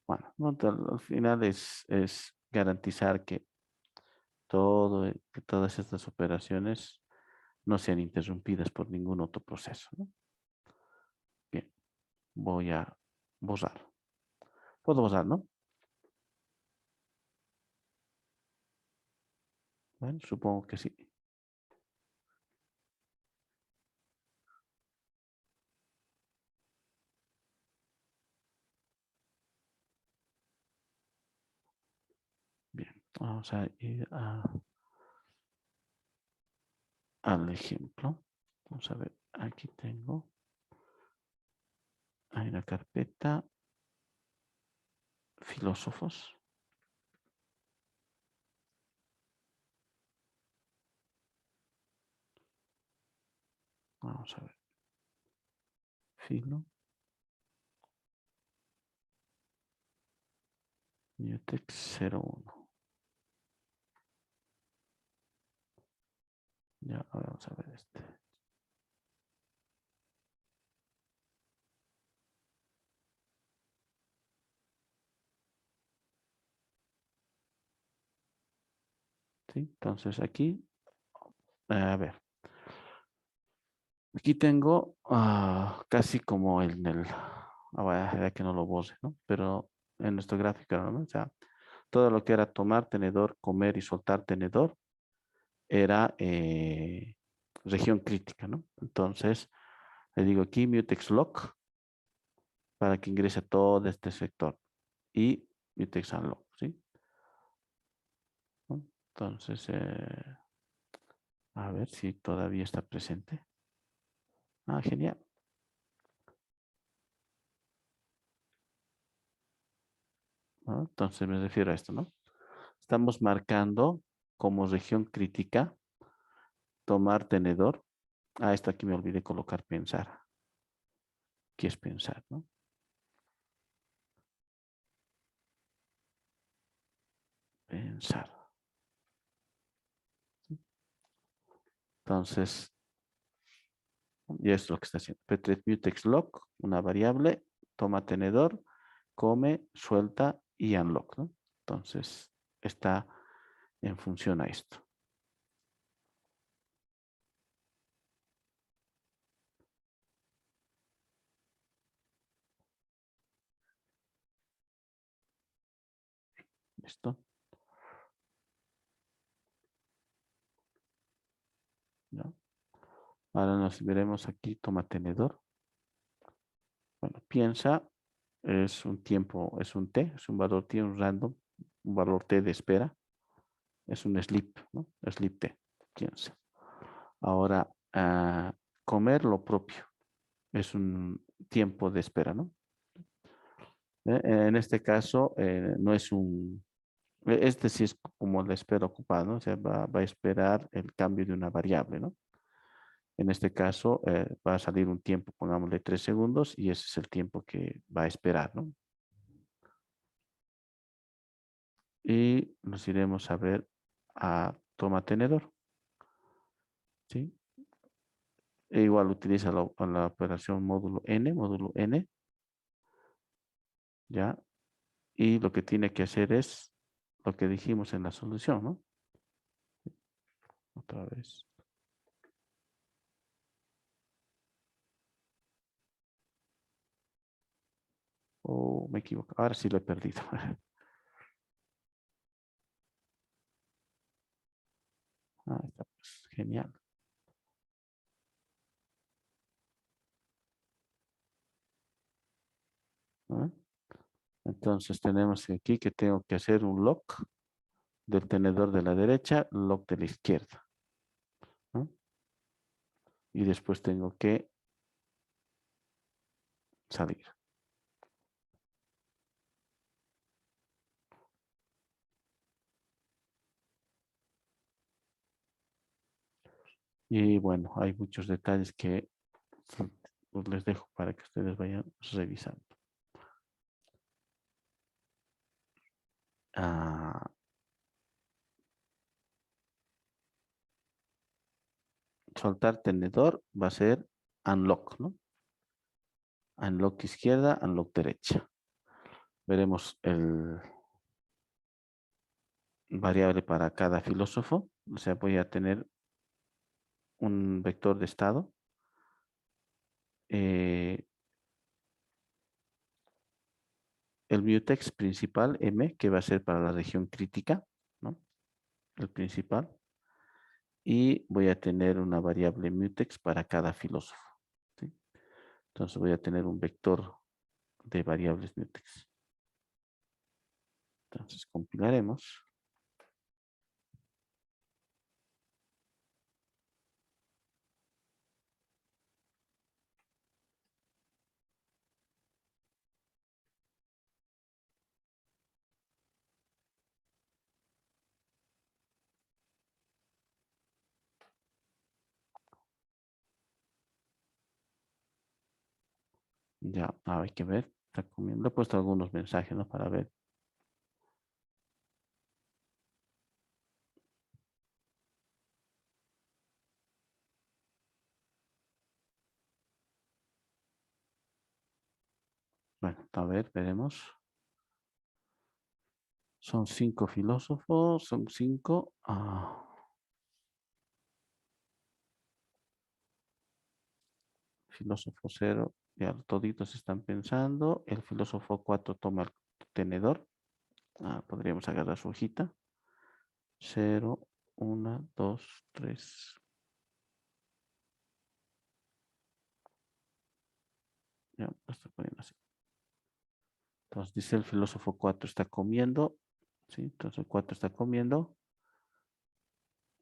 bueno, ¿no? Al final es garantizar que que todas estas operaciones no sean interrumpidas por ningún otro proceso, ¿no? Bien, voy a borrar. ¿Puedo borrar, no? Bueno, supongo que sí. Bien, vamos a ir al ejemplo. Vamos a ver, aquí tengo, hay una carpeta, filósofos. Vamos a ver, filo, mutex 01. Ya, ahora vamos a ver este. ¿Sí? Entonces aquí, a ver, aquí tengo casi como en el, ya que no lo borre, ¿no? Pero en nuestro gráfico, ¿no? O sea, todo lo que era tomar tenedor, comer y soltar tenedor era región crítica, ¿no? Entonces, le digo aquí mutex lock para que ingrese todo este sector y mutex unlock, ¿sí? ¿No? Entonces, a ver si todavía está presente. Ah, genial. ¿No? Entonces me refiero a esto, ¿no? Estamos marcando como región crítica tomar tenedor. Ah, esto aquí me olvidé colocar pensar. ¿Qué es pensar, no? Pensar. Entonces, y es lo que está haciendo. Petret mutex lock, una variable, toma tenedor, come, suelta y unlock, ¿no? Entonces, está en función a esto. ¿Listo? ¿No? Ahora nos veremos aquí, toma tenedor. Bueno, piensa, es un tiempo, es un t, es un valor t, un random, un valor t de espera. Es un sleep, ¿no? Sleep t, piensa. Ahora, comer lo propio. Es un tiempo de espera, ¿no? En este caso, no es un... Este sí es como la espera ocupada, ¿no? O sea, va a esperar el cambio de una variable, ¿no? En este caso, va a salir un tiempo, pongámosle 3 segundos, y ese es el tiempo que va a esperar, ¿no? Y nos iremos a ver a toma tenedor. ¿sí? E igual utiliza la operación módulo n, ¿ya? Y lo que tiene que hacer es lo que dijimos en la solución, ¿no? Otra vez. Oh, me equivoco. Ahora sí lo he perdido. Ah, está pues, genial. ¿No? Entonces tenemos aquí que tengo que hacer un lock del tenedor de la derecha, lock de la izquierda, ¿no? Y después tengo que salir. Y bueno, hay muchos detalles que pues, les dejo para que ustedes vayan revisando. Ah, soltar tenedor va a ser unlock, ¿no? Unlock izquierda, unlock derecha. Veremos el variable para cada filósofo. O sea, voy a tener un vector de estado. El mutex principal, M, que va a ser para la región crítica, ¿no? El principal. Y voy a tener una variable mutex para cada filósofo, ¿sí? Entonces voy a tener un vector de variables mutex. Entonces compilaremos. Ya, hay que ver. Está comiendo. Le he puesto algunos mensajes, ¿no? Para ver. Bueno, a ver, veremos. Son 5 filósofos, son 5. Filósofo 0, ya toditos están pensando. El filósofo 4 toma el tenedor. Podríamos agarrar su hojita. 0, 1, 2, 3. Ya, lo estoy poniendo así. Entonces dice el filósofo 4 está comiendo. ¿Sí? Entonces el 4 está comiendo.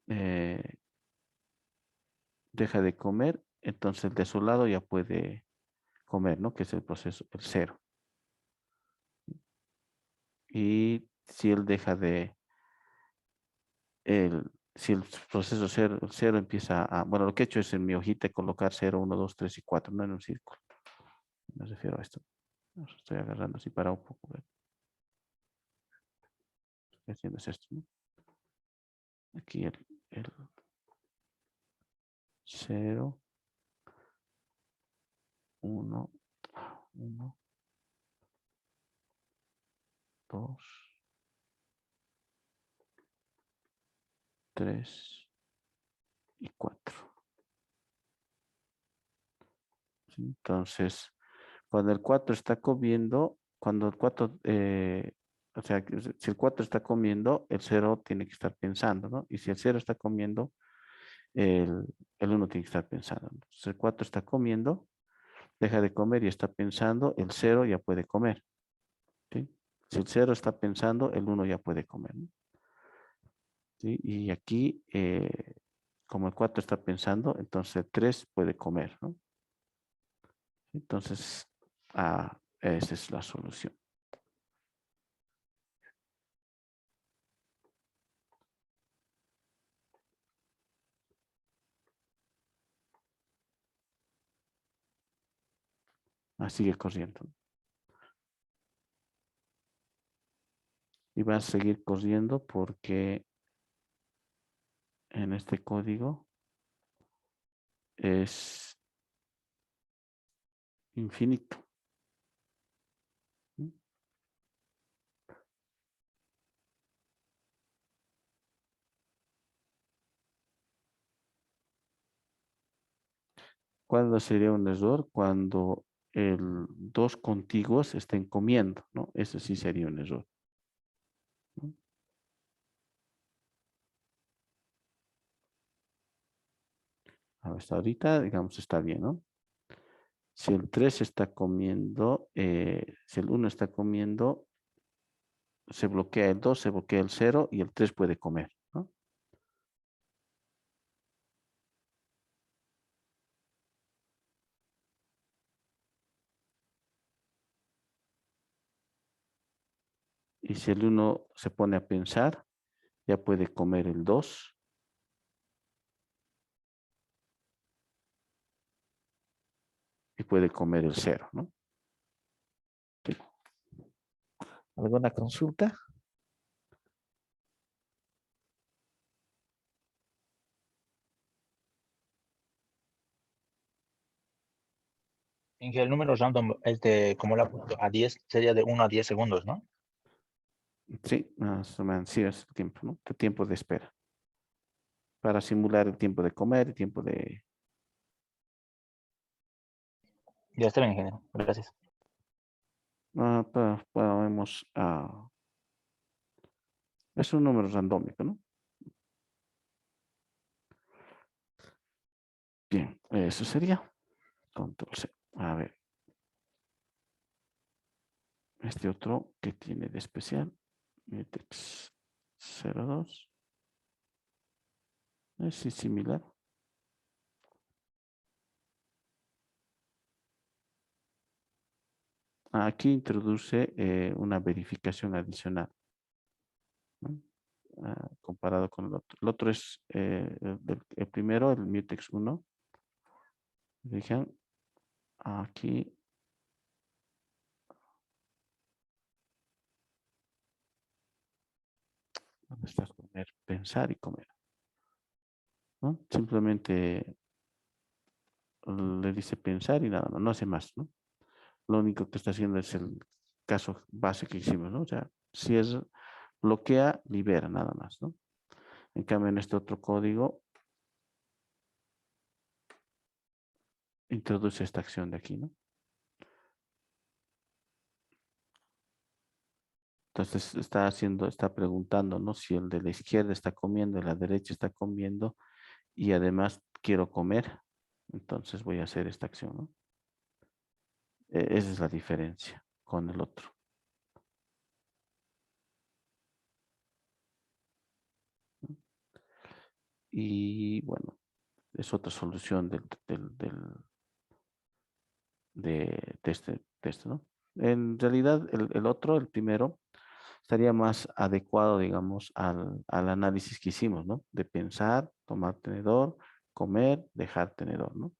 Eh, deja de comer. Entonces el de su lado ya puede comer, ¿no? Que es el proceso, el 0. Y si él deja de, si el proceso 0, el 0 empieza a, bueno, lo que he hecho es en mi hojita colocar 0, 1, 2, 3 y 4, no en un círculo. Me refiero a esto. Estoy agarrando así para un poco. Ver. Estoy haciendo es esto, ¿no? Aquí el 0, 1, 1, 2, 3 y 4. ¿Sí? Entonces, cuando el 4 está comiendo, cuando el 4, o sea, si el 4 está comiendo, el 0 tiene que estar pensando, ¿no? Y si el 0 está comiendo, el, el 1 tiene que estar pensando. Entonces, el 4 está comiendo, deja de comer y está pensando, el 0 ya puede comer. ¿Sí? Si el 0 está pensando, el 1 ya puede comer, ¿no? ¿Sí? Y aquí, como el 4 está pensando, entonces el 3 puede comer, ¿no? Entonces, esa es la solución. Sigue corriendo. Y va a seguir corriendo porque en este código es infinito. ¿Cuándo sería un error? Cuando dos contiguos estén comiendo, ¿no? Eso sí sería un error, ¿no? Hasta ahorita, digamos, está bien, ¿no? Si el 3 está comiendo, si el 1 está comiendo, se bloquea el 2, se bloquea el 0 y el 3 puede comer, ¿no? Y si el 1 se pone a pensar, ya puede comer el 2 y puede comer el 0, ¿no? Sí. ¿Alguna consulta? En que el número random es de, como la punto a 10, sería de 1 a 10 segundos, ¿no? Sí, más o menos, sí, es el tiempo, ¿no? El tiempo de espera. Para simular el tiempo de comer, el tiempo de... Ya está bien, ingeniero. Gracias. Podemos... es un número randómico, ¿no? Bien, eso sería. Control C. A ver. Este otro que tiene de especial. Mutex 02. Es similar. Aquí introduce una verificación adicional, ¿no? Comparado con el otro. El otro es el primero, el mutex 1. Fijan, aquí ¿dónde estás? Comer, pensar y comer, ¿no? Simplemente le dice pensar y nada, no hace más, ¿no? Lo único que está haciendo es el caso base que hicimos, ¿no? O sea, si es bloquea, libera nada más, ¿no? En cambio, en este otro código introduce esta acción de aquí, ¿no? Entonces está preguntando, ¿no? Si el de la izquierda está comiendo, el de la derecha está comiendo y además quiero comer, entonces voy a hacer esta acción, ¿no? Esa es la diferencia con el otro. Y bueno, es otra solución de este, ¿no? En realidad, el otro, el primero, estaría más adecuado, digamos, al análisis que hicimos, ¿no? De pensar, tomar tenedor, comer, dejar tenedor, ¿no?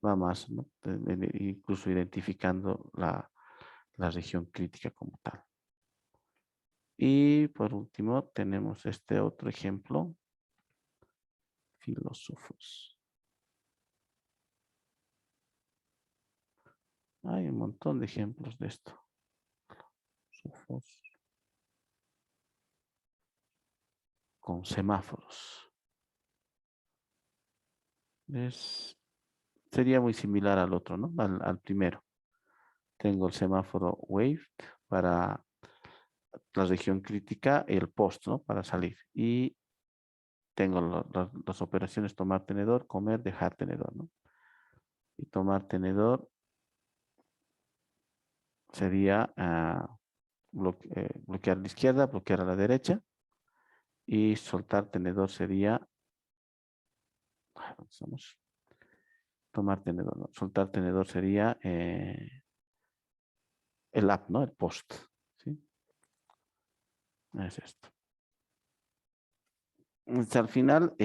Va más, ¿no? Incluso identificando la región crítica como tal. Y por último, tenemos este otro ejemplo. Filósofos. Hay un montón de ejemplos de esto. Filósofos con semáforos. Sería muy similar al otro, ¿no? Al primero. Tengo el semáforo waved para la región crítica y el post, ¿no? Para salir. Y tengo las operaciones tomar tenedor, comer, dejar tenedor, ¿no? Y tomar tenedor sería bloquear a la izquierda, bloquear a la derecha. Y soltar tenedor sería... ¿dónde estamos? Tomar tenedor, ¿no? Soltar tenedor sería el up, ¿no? El post, ¿sí? Es esto. Entonces, al final,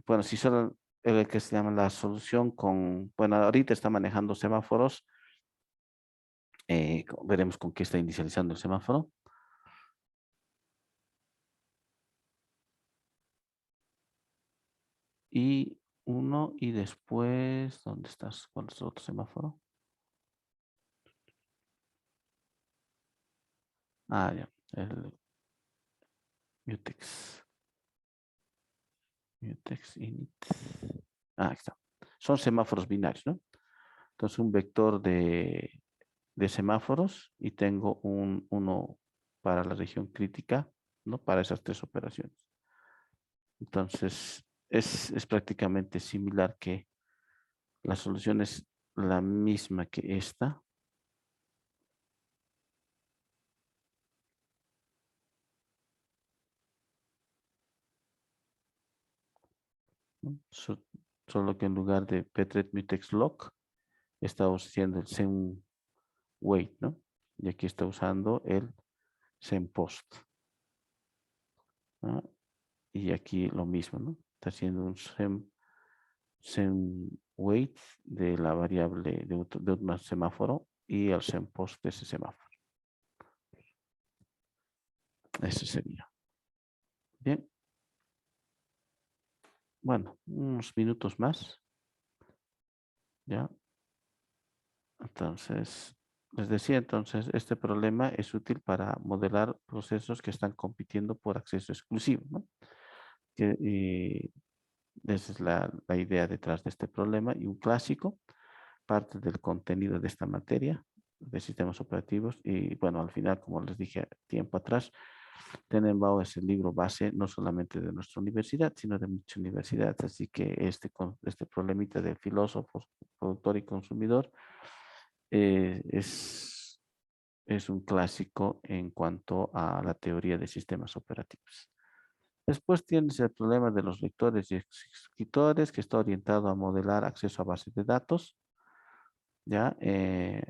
bueno, si solo el que se llama la solución con, bueno, ahorita está manejando semáforos, veremos con qué está inicializando el semáforo. Y 1 y después, ¿dónde estás? ¿Cuál es el otro semáforo? Ah, ya, el mutex. Mutex init. Ah, aquí está. Son semáforos binarios, ¿no? Entonces, un vector de semáforos y tengo uno para la región crítica, ¿no? Para esas tres operaciones. Entonces, es prácticamente similar que la solución es la misma que esta. ¿No? Solo que en lugar de pthread mutex lock, está usando el same wait, ¿no? Y aquí está usando el same post. ¿No? Y aquí lo mismo, ¿no? Está haciendo un same weight de la variable de un semáforo y el same post de ese semáforo. Eso sería. Bien. Bueno, unos minutos más. Ya. Entonces, les decía entonces, este problema es útil para modelar procesos que están compitiendo por acceso exclusivo, ¿no? Y esa es la idea detrás de este problema. Y un clásico, parte del contenido de esta materia de sistemas operativos. Y bueno, al final, como les dije tiempo atrás, Tenenbaum es el libro base no solamente de nuestra universidad, sino de muchas universidades. Así que este problemita de filósofos, productor y consumidor es un clásico en cuanto a la teoría de sistemas operativos. Después tienes el problema de los lectores y escritores, que está orientado a modelar acceso a bases de datos, ¿ya? En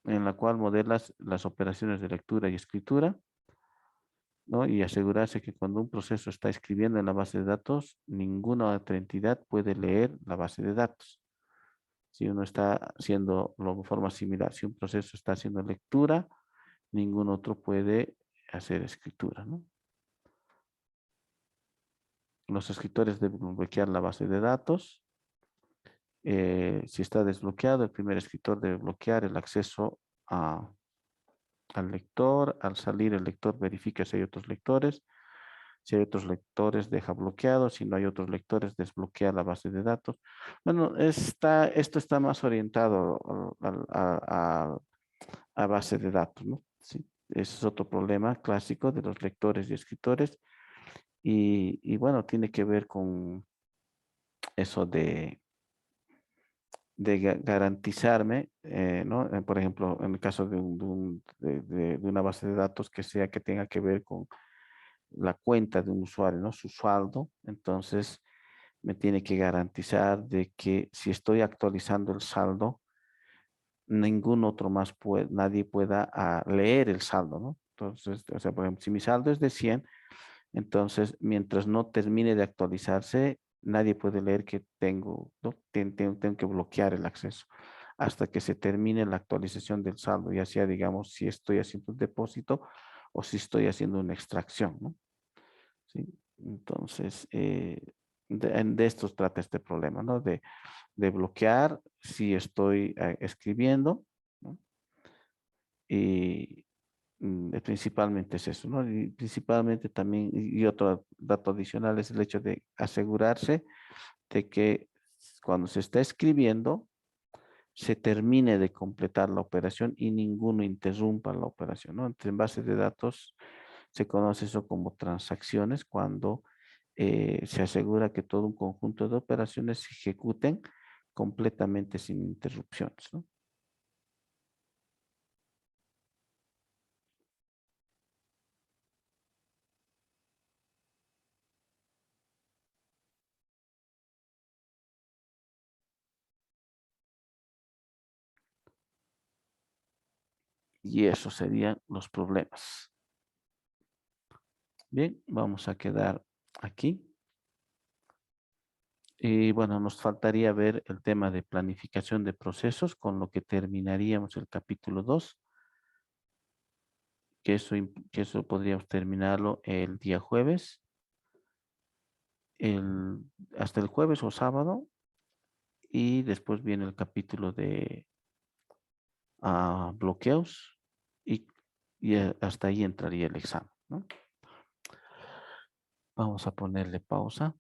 la cual modelas las operaciones de lectura y escritura, ¿no? Y asegurarse que cuando un proceso está escribiendo en la base de datos, ninguna otra entidad puede leer la base de datos. Si uno está haciendo de forma similar, si un proceso está haciendo lectura, ningún otro puede hacer escritura, ¿no? Los escritores deben bloquear la base de datos. Si está desbloqueado, el primer escritor debe bloquear el acceso al lector. Al salir, el lector verifica si hay otros lectores. Si hay otros lectores, deja bloqueado. Si no hay otros lectores, desbloquea la base de datos. Bueno, esto está más orientado a base de datos, ¿no? Sí, ese es otro problema clásico de los lectores y escritores. Y bueno, tiene que ver con eso de garantizarme, ¿no? Por ejemplo, en el caso de una base de datos que tenga que ver con la cuenta de un usuario, ¿no? Su saldo. Entonces, me tiene que garantizar de que si estoy actualizando el saldo, ningún otro más nadie pueda leer el saldo, ¿no? Entonces, o sea, por ejemplo, si mi saldo es de 100, entonces, mientras no termine de actualizarse, nadie puede leer que tengo, ¿no? Tengo que bloquear el acceso hasta que se termine la actualización del saldo, ya sea, digamos, si estoy haciendo un depósito o si estoy haciendo una extracción, ¿no? ¿Sí? Entonces, de esto trata este problema, ¿no? De bloquear si estoy escribiendo, ¿no? Y principalmente es eso, ¿no? Y principalmente también, y otro dato adicional es el hecho de asegurarse de que cuando se está escribiendo, se termine de completar la operación y ninguno interrumpa la operación, ¿no? Entonces, en base de datos se conoce eso como transacciones cuando se asegura que todo un conjunto de operaciones se ejecuten completamente sin interrupciones, ¿no? Y esos serían los problemas. Bien, vamos a quedar aquí. Y bueno, nos faltaría ver el tema de planificación de procesos, con lo que terminaríamos el capítulo 2, que eso podríamos terminarlo el día jueves. hasta el jueves o sábado, y después viene el capítulo de bloqueos y, hasta ahí entraría el examen, ¿no? Vamos a ponerle pausa.